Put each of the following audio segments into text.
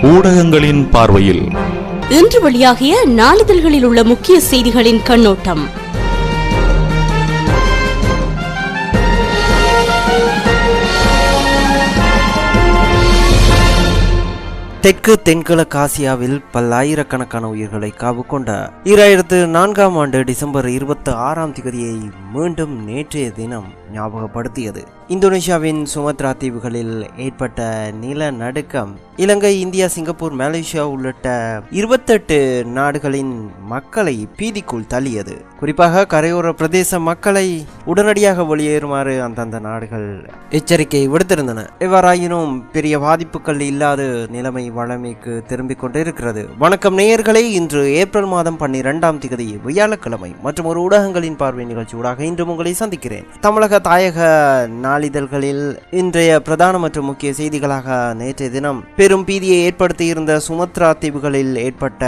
ஊடகங்களின் பார்வையில் இன்று வெளியாகிய நாளிதழ்களில் உள்ள முக்கிய செய்திகளின் கண்ணோட்டம். தெற்கு தென்கிழக்கு ஆசியாவில் பல்லாயிரக்கணக்கான உயிர்களை காவு கொண்ட 2004ஆம் ஆண்டு டிசம்பர் 26ஆம் தேதியை மீண்டும் நேற்றைய தினம் ஞாபகப்படுத்தியது. இந்தோனேஷியாவின் சுமத்ரா தீவுகளில் ஏற்பட்ட நிலநடுக்கம் இலங்கை, இந்தியா, சிங்கப்பூர், மலேசியா உள்ளிட்ட 28 நாடுகளின் மக்களை பீதிக்குள் தள்ளியது. குறிப்பாக கரையோர பிரதேச மக்களை உடனடியாக வெளியேறுமாறு அந்தந்த நாடுகள் எச்சரிக்கை விடுத்திருந்தன. எவ்வாறாயினும் பெரிய பாதிப்புகள் இல்லாத நிலைமை வழமைக்கு திரும்பிக் கொண்டிருக்கிறது. வணக்கம் நேயர்களே, இன்று ஏப்ரல் மாதம் 12ஆம் தேதி வியாழக்கிழமை மற்றும் ஒரு ஊடகங்களின் பார்வை நிகழ்ச்சி ஊடாக இன்று உங்களை சந்திக்கிறேன். தமிழக தாயக நாளிதழ்களில் இன்றைய பிரதான மற்றும் முக்கிய செய்திகளாக நேற்றைய தினம் பெரும் பீதியை ஏற்படுத்தியிருந்த சுமத்ரா தீவுகளில் ஏற்பட்ட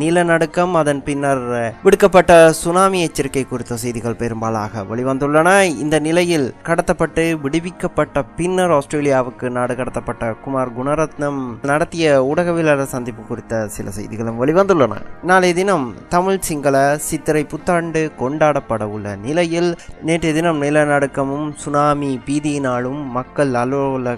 நிலநடுக்கம், அதன் பின்னர் விடுக்கப்பட்ட சுனாமி எச்சரிக்கை குறித்த செய்திகள் பெரும்பாலாக வெளிவந்துள்ளன. இந்த நிலையில் கடத்தப்பட்டு விடுவிக்கப்பட்ட பின்னர் ஆஸ்திரேலியாவுக்கு நாடு கடத்தப்பட்ட குமார் குணரத்னம் நடத்திய ஊடகவியலாளர் சந்திப்பு குறித்த சில செய்திகளும் வெளிவந்துள்ளன. நாளைய தினம் தமிழ் சிங்கள சித்திரை புத்தாண்டு கொண்டாடப்பட உள்ள நிலையில் நேற்றைய தினம் நிலநடுக்கமும் சுனாமி பீதியினாலும் மக்கள்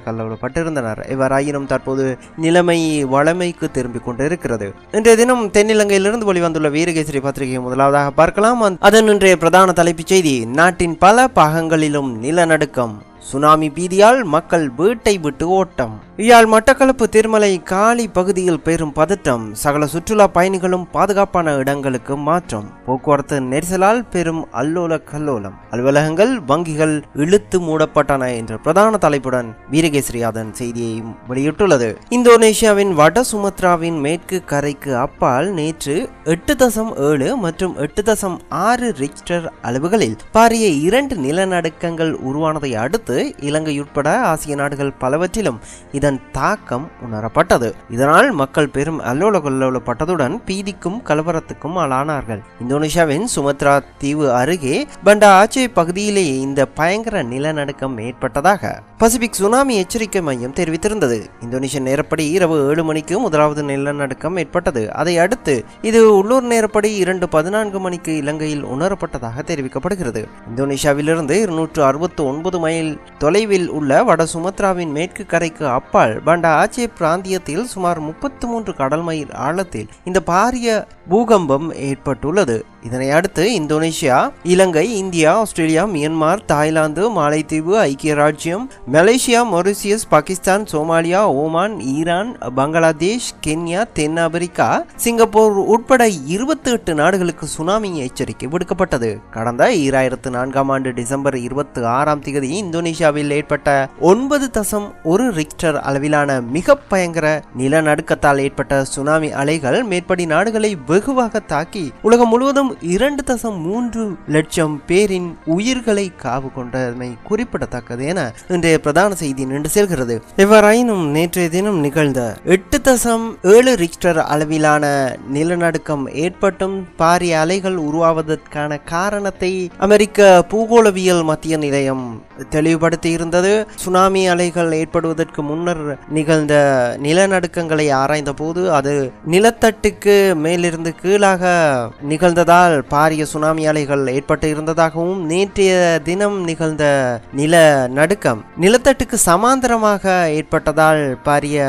கல்லவப்பட்டிருந்தனர். இவ்வாறாயினும் தற்போது நிலைமை வளமைக்கு திரும்பிக் கொண்டிருக்கிறது. இன்றைய தினம் தென்னிலங்கையிலிருந்து வெளிவந்துள்ள வீரகேசரி பத்திரிகையை முதலாவதாக பார்க்கலாம். அதன் இன்றைய பிரதான தலைப்புச் செய்தி: நாட்டின் பல பாகங்களிலும் நிலநடுக்கம், சுனாமி பீதியால் மக்கள் வீட்டை விட்டு ஓட்டம். யாழ் மட்டக்களப்பு திருமலை காலி பகுதியில் பெரும் பதட்டம், சகல சுற்றுலா பயணிகளும் பாதுகாப்பான இடங்களுக்கு மாற்றம். போக்குவரத்து நெரிசலால் பெரும் அல்லோல கல்லோலம், அலுவலகங்கள் வங்கிகள் இழுத்து மூடப்பட்டன என்ற பிரதான தலைப்புடன் வீரகேசரி அதன் செய்தியை வெளியிட்டுள்ளது. இந்தோனேஷியாவின் வட சுமத்ராவின் மேற்கு கரைக்கு அப்பால் நேற்று 8.7 மற்றும் 8.6 ரிக்டர் அளவுகளில் பாரிய 2 நிலநடுக்கங்கள் உருவானதை அடுத்து இலங்கை உட்பட ஆசிய நாடுகள் பலவற்றிலும் இதன் தாக்கம் உணரப்பட்டது. இதனால் மக்கள் பெரும் அல்லோலப்பட்டதுடன் பீதிக்கும் கலவரத்துக்கும் ஆளானார்கள். இந்தோனேஷியாவின் சுமத்ரா தீவு அருகே பண்டா ஆச்சே பகுதியிலேயே இந்த பயங்கர நிலநடுக்கம் ஏற்பட்டதாக பசிபிக் சுனாமி எச்சரிக்கை மையம் தெரிவித்திருந்தது. இந்தோனேஷிய நேரப்படி இரவு 7 மணிக்கு முதலாவது நிலநடுக்கம் ஏற்பட்டது. அதை அடுத்து இது உள்ளூர் நேரப்படி 2:14 மணிக்கு இலங்கையில் உணரப்பட்டதாக தெரிவிக்கப்படுகிறது. இந்தோனேஷியாவிலிருந்து 269 மைல் தொலைவில் உள்ள வட சுமத்ராவின் மேற்கு கரைக்கு அப்பால் பண்டா ஆச்சே பிராந்தியத்தில் சுமார் 33 கடல் மைல் ஆழத்தில் இந்த பாரிய பூகம்பம் ஏற்பட்டுள்ளது. இதனை அடுத்து Indonesia, Ilangai, India, Australia, Myanmar, Thailand, Maalaitheevu, ஐக்கிய ராஜ்யம், Malaysia, Mauritius, Pakistan, Somalia, Oman, Iran, Bangladesh, Kenya, தென் ஆப்பிரிக்கா, சிங்கப்பூர் உட்பட 28 நாடுகளுக்கு சுனாமி எச்சரிக்கை விடுக்கப்பட்டது. கடந்த 2004ஆம் ஆண்டு டிசம்பர் 26ஆம் தேதி இந்தோனேஷியாவில் ஏற்பட்ட 9.1 ரிக்டர் அளவிலான மிக பயங்கர நிலநடுக்கத்தால் ஏற்பட்ட சுனாமி அலைகள் மேற்படி நாடுகளை வெகுவாக தாக்கி உலகம் முழுவதும் 2.3 லட்சம் பேரின் உயிர்களை காவு கொண்டமை குறிப்பிடத்தக்கது என இன்றைய பிரதான செய்தி நின்று செல்கிறது. எவ்வாறாயினும் நேற்றைய தினம் நிகழ்ந்த 8.7 ரிக்டர் அளவிலான நிலநடுக்கம் ஏற்பட்டும் பாரிய அலைகள் உருவாவதற்கான காரணத்தை அமெரிக்க பூகோளவியல் மத்திய நிலையம் தெளிவுபடுத்தி இருந்தது. சுனாமி அலைகள் ஏற்படுவதற்கு முன்னர் நிகழ்ந்த நிலநடுக்கங்களை ஆராய்ந்த போது அது நிலத்தட்டுக்கு மேலிருந்து கீழாக நிகழ்ந்ததால் பாரிய சுனாமி அலைகள் ஏற்பட்டு இருந்ததாகவும், நேற்றைய தினம் நிகழ்ந்த நிலநடுக்கம் நிலத்தட்டுக்கு சமாந்தரமாக ஏற்பட்டதால் பாரிய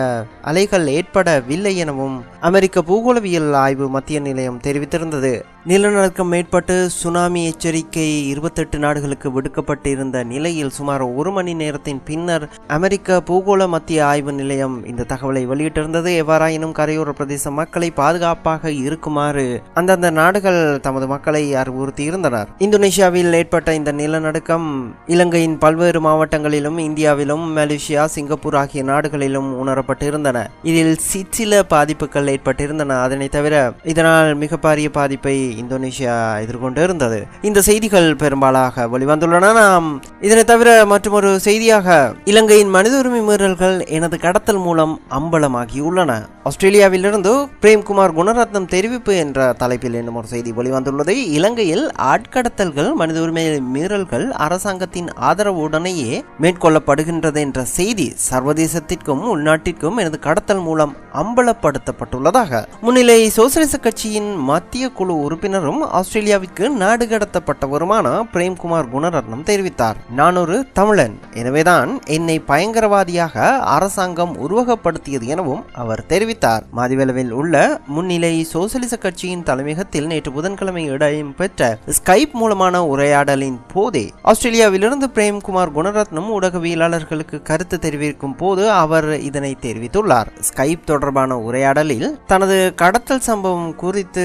அலைகள் ஏற்படவில்லை எனவும் அமெரிக்க பூகோளவியல் ஆய்வு மத்திய நிலையம் தெரிவித்திருந்தது. நிலநடுக்கம் ஏற்பட்டு சுனாமி எச்சரிக்கை 28 நாடுகளுக்கு விடுக்கப்பட்டிருந்த நிலையில் சுமார் 1 மணி நேரத்தின் பின்னர் அமெரிக்க பூகோள மத்திய ஆய்வு நிலையம் இந்த தகவலை வெளியிட்டிருந்தது. எவ்வாறாயினும் கரையோர பிரதேச மக்களை பாதுகாப்பாக இருக்குமாறு அந்தந்த நாடுகள் தமது மக்களை அறிவுறுத்தி இருந்தனர். இந்தோனேஷியாவில் ஏற்பட்ட இந்த நிலநடுக்கம் இலங்கையின் பல்வேறு மாவட்டங்களிலும், இந்தியாவிலும், மலேசியா, சிங்கப்பூர் ஆகிய நாடுகளிலும் உணரப்பட்டு இருந்தன. இதில் சிற்சில பாதிப்புகள் ஏற்பட்டிருந்தன. அதனை தவிர இதனால் மிக பாரிய பாதிப்பை இந்தோனேஷியா எதிர்கொண்டு இருந்தது. இந்த செய்திகள் பெரும்பாலாக வெளிவந்துள்ளன. நாம் இதனை தவிர மற்றொரு செய்தியாக இலங்கையின் மனித உரிமை மீறல்கள் எனது கடத்தல் மூலம் அம்பலமாகியுள்ளன. ஆஸ்திரேலியாவிலிருந்து பிரேம்குமார் குணரத்னம் தெரிவிப்பு என்ற தலைப்பில் இன்னும் ஒரு செய்தி வெளிவந்து வெளிவந்துள்ளது. இலங்கையில் ஆட்கடத்தல்கள், மனித உரிமை மீறல்கள் அரசாங்கத்தின் ஆதரவுடனேயே மேற்கொள்ளப்படுகின்றது என்ற செய்தி சர்வதேசத்திற்கும் உள்நாட்டிற்கும் எனது கடத்தல் மூலம் அம்பலப்படுத்தப்பட்டுள்ளதாக முன்னிலை சோசலிச கட்சியின் மத்திய குழு உறுப்பினரும் ஆஸ்திரேலியாவிற்கு நாடு கடத்தப்பட்டவருமான பிரேம்குமார் குணரத்னம் தெரிவித்தார். நான் ஒரு தமிழன், எனவேதான் என்னை பயங்கரவாதியாக அரசாங்கம் உருவகப்படுத்தியது எனவும் அவர் தெரிவித்தார். மாதிவெளவில் உள்ள முன்னிலை சோசலிச கட்சியின் தலைமையகத்தில் நேற்று புதன்கிழமை இடம்பெற்ற ஸ்கைப் மூலமான உரையாடலின் போதே ஆஸ்திரேலியாவிலிருந்து பிரேம்குமார் குணரத்னம் ஊடகவியலாளர்களுக்கு கருத்து தெரிவிக்கும் போது அவர் இதனை தெரிவித்துள்ளார். ஸ்கைப் தொடர்பான உரையாடலில் தனது கடத்தல் சம்பவம் குறித்து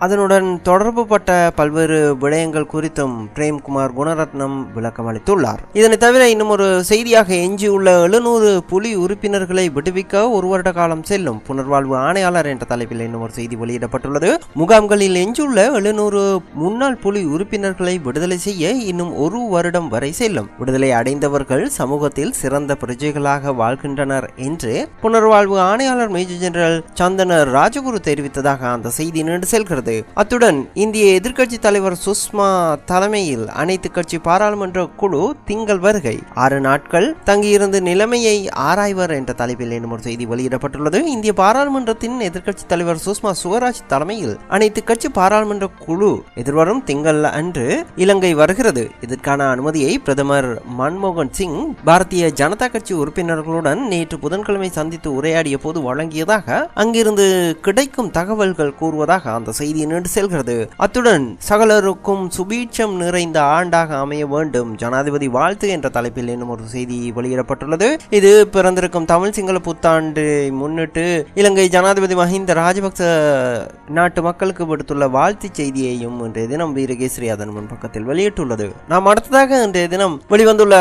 அதனுடன் தொடர்பு பட்ட பல்வேறு விடயங்கள் குறித்தும் பிரேம்குமார் குணரத்னம் விளக்கம் அளித்துள்ளார். இதனை தவிர இன்னும் ஒரு செய்தியாக எஞ்சியுள்ள 700 புலி உறுப்பினர்களை விடுவிக்க ஒரு வருட காலம் செல்லும் புனர்வாழ்வு ஆணையாளர் என்ற தலைப்பில் இன்னும் ஒரு செய்தி வெளியிடப்பட்டுள்ளது. முகாம்களில் எஞ்சியுள்ள 700 முன்னாள் புலி உறுப்பினர்களை விடுதலை செய்ய இன்னும் ஒரு வருடம் வரை செல்லும். விடுதலை அடைந்தவர்கள் சமூகத்தில் சிறந்த பிரஜைகளாக வாழ்கின்றனர் என்று புனர்வாழ்வு ஆணையாளர் மேஜர் ஜெனரல் சந்தன ராஜகுரு தெரிவித்ததாக அந்த செய்தி நீண்டு செல்கிறது. அத்துடன் இந்திய எதிர்க்கட்சி தலைவர் சுஷ்மா தலைமையில் அனைத்து கட்சி பாராளுமன்ற குழு திங்கள் வருகை 6 நாட்கள் தங்கியிருந்து நிலைமையை ஆராய்வர் என்ற தலைப்பில் இன்னும் ஒரு செய்தி வெளியிடப்பட்டுள்ளது. இந்திய பாராளுமன்றத்தின் எதிர்க்கட்சி தலைவர் சுஷ்மா சுவராஜ் தலைமையில் அனைத்து கட்சி பாராளுமன்ற குழு எதிர்வரும் திங்கள் அன்று இலங்கை வருகிறது. இதற்கான அனுமதியை பிரதமர் மன்மோகன் சிங் பாரதிய ஜனதா கட்சி உறுப்பினர்களுடன் நேற்று புதன்கிழமை சந்தித்து உரையாடிய போது வழங்கியதாக அங்கிருந்து கிடைக்கும் தகவல்கள் கூறுவதாக அந்த செய்தி நீண்டு செல்கிறது. அத்துடன் சகலருக்கும் சுபீட்சம் நிறைந்த ஆண்டாக அமைய வேண்டும், ஜனாதிபதி வாழ்த்து என்ற தலைப்பில் இன்னும் ஒரு செய்தி வெளியிடப்பட்டுள்ளது. இது பிறந்திருக்கும் தமிழ் சிங்கள புத்தாண்டு முன்னிட்டு இலங்கை ஜனாதிபதி மஹிந்த ராஜபக்ச நாட்டு மக்களுக்கு விடுத்துள்ள வாழ்த்து செய்தியையும் இன்றைய தினம் வீரகேசரி அதன் முன்பக்கத்தில் வெளியிட்டுள்ளது. நாம் அடுத்ததாக இன்றைய தினம் வெளிவந்துள்ள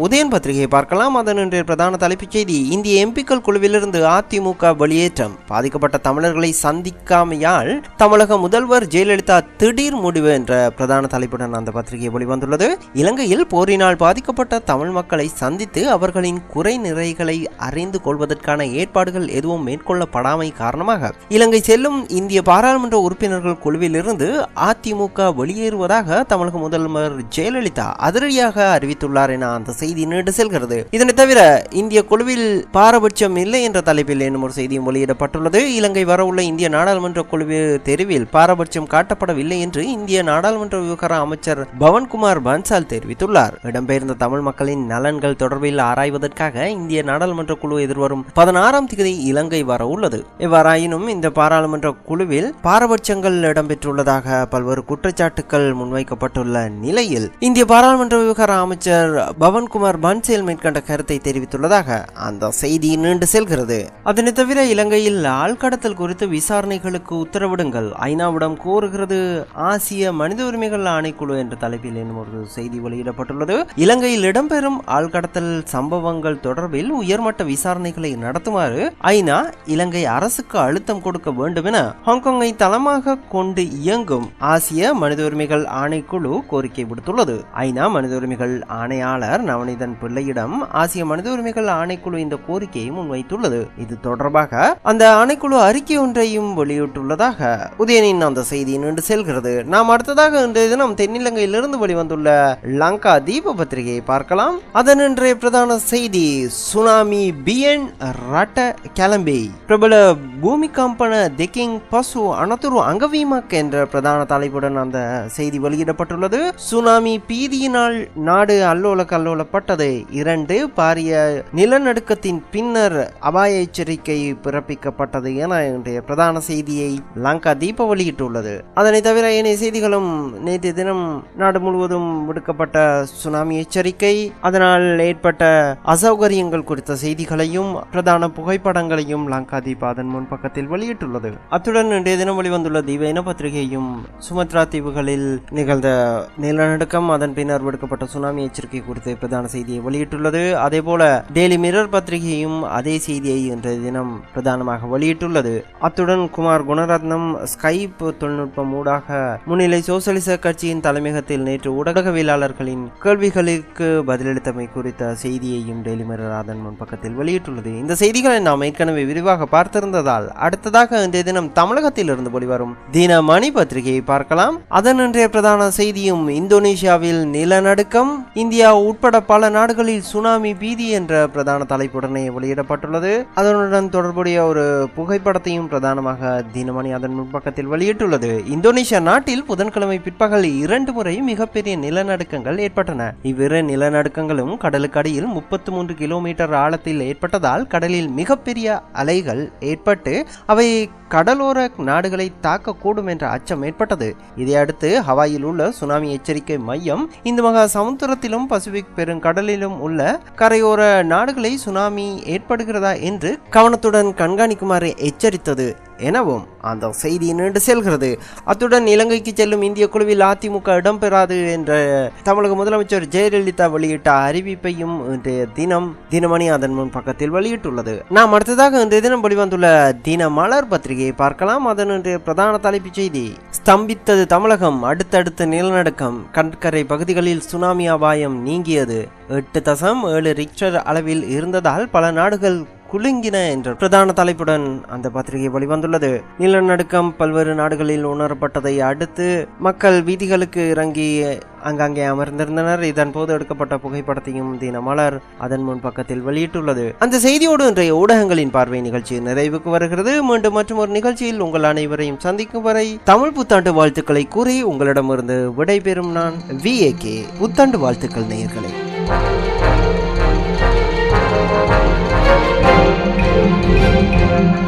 உதயன் பத்திரிகையை பார்க்கலாம். அதன் இன்றைய பிரதான தலைப்புச் செய்தி, இந்திய எம்பிக்கள் குழுவிலிருந்து அதிமுக வெளியேற்றம், பாதிக்கப்பட்ட தமிழர்களை சந்திக்காமையால் தமிழக முதல்வர் ஜெயலலிதா திடீர் முடிவு என்ற பிரதான தலைப்புடன் அந்த பத்திரிகை வெளிவந்துள்ளது. இலங்கையில் போரினால் பாதிக்கப்பட்ட தமிழ் மக்களை சந்தித்து அவர்களின் குறை நிறைகளை அறிந்து கொள்வதற்கான ஏற்பாடுகள் எதுவும் மேற்கொள்ளப்படாமை காரணமாக இலங்கை செல்லும் இந்திய பாராளுமன்ற உறுப்பினர்கள் குழுவிலிருந்து அதிமுக வெளியேறுவதாக தமிழக முதல்வர் ஜெயலலிதா அதிரடியாக அறிவித்துள்ளார் என அந்த செய்தி நீண்டு செல்கிறது. இதனை தவிர இந்திய குழுவில் பாரபட்சம் இல்லை என்ற தலைப்பில் என்னும் ஒரு செய்தியும் வெளியிடப்பட்டுள்ளது. இலங்கை வரவுள்ள இந்திய நாடாளுமன்ற குழு தெரிவில் பாரபட்சம் காட்டப்படவில்லை என்று இந்திய நாடாளுமன்ற விவகார அமைச்சர் பவன்குமார் பன்சால் தெரிவித்துள்ளார். இடம்பெயர்ந்த தமிழ் மக்களின் நலன்கள் தொடர்பில் ஆராய்வதற்காக இந்திய நாடாளுமன்ற குழு எதிர்வரும் 16ஆம் தேதி இலங்கை வர உள்ளது. எவ்வாறாயினும் இந்த பாராளுமன்ற குழுவில் பாரபட்சங்கள் இடம்பெற்றுள்ளதாக பல்வேறு குற்றச்சாட்டுகள் முன்வைக்கப்பட்டுள்ள நிலையில் இந்திய பாராளுமன்ற விவகார அமைச்சர் பவன்குமார் பன்சால் மேற்கண்ட கருத்தை தெரிவித்துள்ளதாக அந்த செய்தி நீண்டு செல்கிறது. அதனை தவிர இலங்கையில் ஆழ்கடத்தல் குறித்து விசாரணைகளுக்கு உத்தரவிடுங்கள், ஐநாவிடம் கோருகிறது ஆசிய மனித உரிமைகள் ஆணைக்குழு என்ற தலைப்பில் என்னும் ஒரு செய்தி வெளியிடப்பட்டுள்ளது. இலங்கையில் இடம்பெறும் ஆழ்கடத்தல் சம்பவங்கள் தொடர்பில் உயர்மட்ட விசாரணைகளை நடத்துமாறு ஐநா இலங்கை அரசுக்கு அழுத்தம் கொடுக்க வேண்டும் என ஹாங்காங்கை தளமாக கொண்டு இயங்கும் ஆசிய மனித உரிமைகள் ஆணைக்குழு கோரிக்கை விடுத்துள்ளது. ஐநா மனித உரிமைகள் ஆணையாளர் நவநீதன் பிள்ளையிடம் ஆசிய மனித உரிமைகள் ஆணைக்குழு இந்த கோரிக்கையை முன்வைத்துள்ளது. இது தொடர்பாக அந்த ஆணைக்குழு அறிக்கை ஒன்றையும் வெளியிட்டுள்ளதாக உதயனின் அந்த செய்தி நீண்டு செல்கிறது. நாம் அடுத்ததாக இன்றைய தினம் தென்னிலங்கையிலிருந்து வெளிவந்துள்ள லங்கா தீப பத்திரிகையை பார்க்கலாம். அதன் இன்றைய பிரதான செய்தி, சுனாமி பிஎன் ரட்ட கலம்பே பிரபல பூமிகம்பன தெக்கிங் பசு அனத்துரு அங்கவீமக் என்ற பிரதான தலைப்புடன் அந்த செய்தி வெளியிடப்பட்டுள்ளது. சுனாமி பீதியினால் நாடு அல்லோல கல்லோலப்பட்டது. 2 பாரிய நிலநடுக்கத்தின் பின்னர் அபாய எச்சரிக்கை பிறப்பிக்கப்பட்டது என இன்றைய பிரதான செய்தியை லங்கா தீப வெளியிட்டுள்ளது. அதனை தவிர ஏனைய செய்திகளும் நேற்றைய தினம் நாடு முழுவதும் விடுக்கப்பட்ட சுனாமி எச்சரிக்கை, அதனால் ஏற்பட்ட அசௌகரியங்கள் குறித்த செய்திகளையும் பிரதான புகைப்படங்களையும் லங்கா தீப அதன் முன்பக்கத்தில் வெளியிட்டுள்ளது. அத்துடன் இன்றைய தினம் வெளிவந்துள்ள தீப இன பத்திரிகையும் சுமத்ரா தீவுகளில் நிகழ்ந்த நிலநடுக்கம், அதன் பின்னர் விடுக்கப்பட்ட சுனாமி எச்சரிக்கை குறித்த பிரதான செய்தியை வெளியிட்டுள்ளது. அதேபோல டெய்லி மிரர் பத்திரிகையும் அதே செய்தியை இன்றைய தினம் பிரதானமாக வெளியிட்டுள்ளது. அத்துடன் குமார் குணரத்னம் ஸ்கைப் தொழில்நுட்பம் ஊடாக முன்னிலை சோசலிச கட்சியின் தலைமையகத்தில் நேற்று ஊடகவியலாளர்களின் கேள்விகளுக்கு பதிலளித்தமை குறித்த செய்தியையும் டெய்லி மிரர் அதன் முன்பக்கத்தில் வெளியிட்டுள்ளது. இந்த செய்திகளை நாம் ஏற்கனவே விரிவாக பார்த்திருந்ததால் அடுத்ததாக இன்றைய தினம் தமிழகத்தில் இருந்து வெளிவரும் தினமணி பத்திரிகையை பார்க்கலாம். அதன் இன்றைய பிரதான செய்தியும் இந்தோனேஷியாவில் நிலநடுக்கம், இந்தியா உட்பட பல நாடுகளில் சுனாமி பீதி என்ற பிரதான தலைப்புடனே வெளியிடப்பட்டுள்ளது. அதனுடன் தொடர்புடைய ஒரு புகைப்படத்தையும் பிரதானமாக தினமணி அதன் முன்பக்கத்தில் வெளியிட்டுள்ளது. இந்தோனேஷியா நாட்டில் புதன்கிழமை பிற்பகல் 2 முறை மிகப்பெரிய நிலநடுக்கங்கள் ஏற்பட்டன. இவ்விரு நிலநடுக்கங்களும் கடலுக்கு அடியில் 33 கிலோமீட்டர் ஆழத்தில் ஏற்பட்டதால் கடலில் மிகப்பெரிய அலைகள் ஏற்பட்டு அவை கடலோர நாடுகளை தாக்கக்கூடும் என்ற அச்சம் ஏற்பட்டது. இதையடுத்து ஹவாயில் உள்ள சுனாமி எச்சரிக்கை மையம் இந்து மகா சமுத்திரத்திலும் பசிபிக் பெருங்கடலிலும் உள்ள கரையோர நாடுகளை சுனாமி ஏற்படுகிறதா என்று கவனத்துடன் கண்காணிக்குமாறு எச்சரித்தது எனவும் அந்த செய்தி நீண்டு செல்கிறது. அத்துடன் இலங்கைக்கு செல்லும் இந்திய குழுவில் அதிமுக இடம்பெறாது என்ற தமிழக முதலமைச்சர் ஜெயலலிதா வெளியிட்ட அறிவிப்பையும் இன்றைய தினமணி அதன் முன் பக்கத்தில் வெளியிட்டுள்ளது. நாம் அடுத்ததாக இன்றைய தினம் வெளிவந்துள்ள தினமலர் பத்திரிகையை பார்க்கலாம். அதன் இன்றைய பிரதான தலைப்புச் செய்தி, ஸ்தம்பித்தது தமிழகம், அடுத்தடுத்த நிலநடுக்கம், கடற்கரை பகுதிகளில் சுனாமி அபாயம் நீங்கியது, 8.7 ரிக்டர் அளவில் இருந்ததால் பல நாடுகள் குலுங்கின என்ற பிரதான தலைப்புடன் அந்த பத்திரிகை வெளிவந்துள்ளது. நிலநடுக்கம் பல்வேறு நாடுகளில் உணரப்பட்டதை அடுத்து மக்கள் வீதிகளுக்கு இறங்கி அங்கங்கே அமர்ந்திருந்தனர். இதன் போது எடுக்கப்பட்ட புகைப்படத்தையும் தினமலர் அதன் முன் பக்கத்தில் வெளியிட்டுள்ளது. அந்த செய்தியோடு இன்றைய ஊடகங்களின் பார்வை நிகழ்ச்சி நிறைவுக்கு வருகிறது. மீண்டும் மற்றும் ஒரு நிகழ்ச்சியில் உங்கள் அனைவரையும் சந்திக்கும் வரை தமிழ் புத்தாண்டு வாழ்த்துக்களை கூறி உங்களிடமிருந்து விடைபெறும் நான் VAK. புத்தாண்டு வாழ்த்துக்கள் நேயர்களே. Thank you.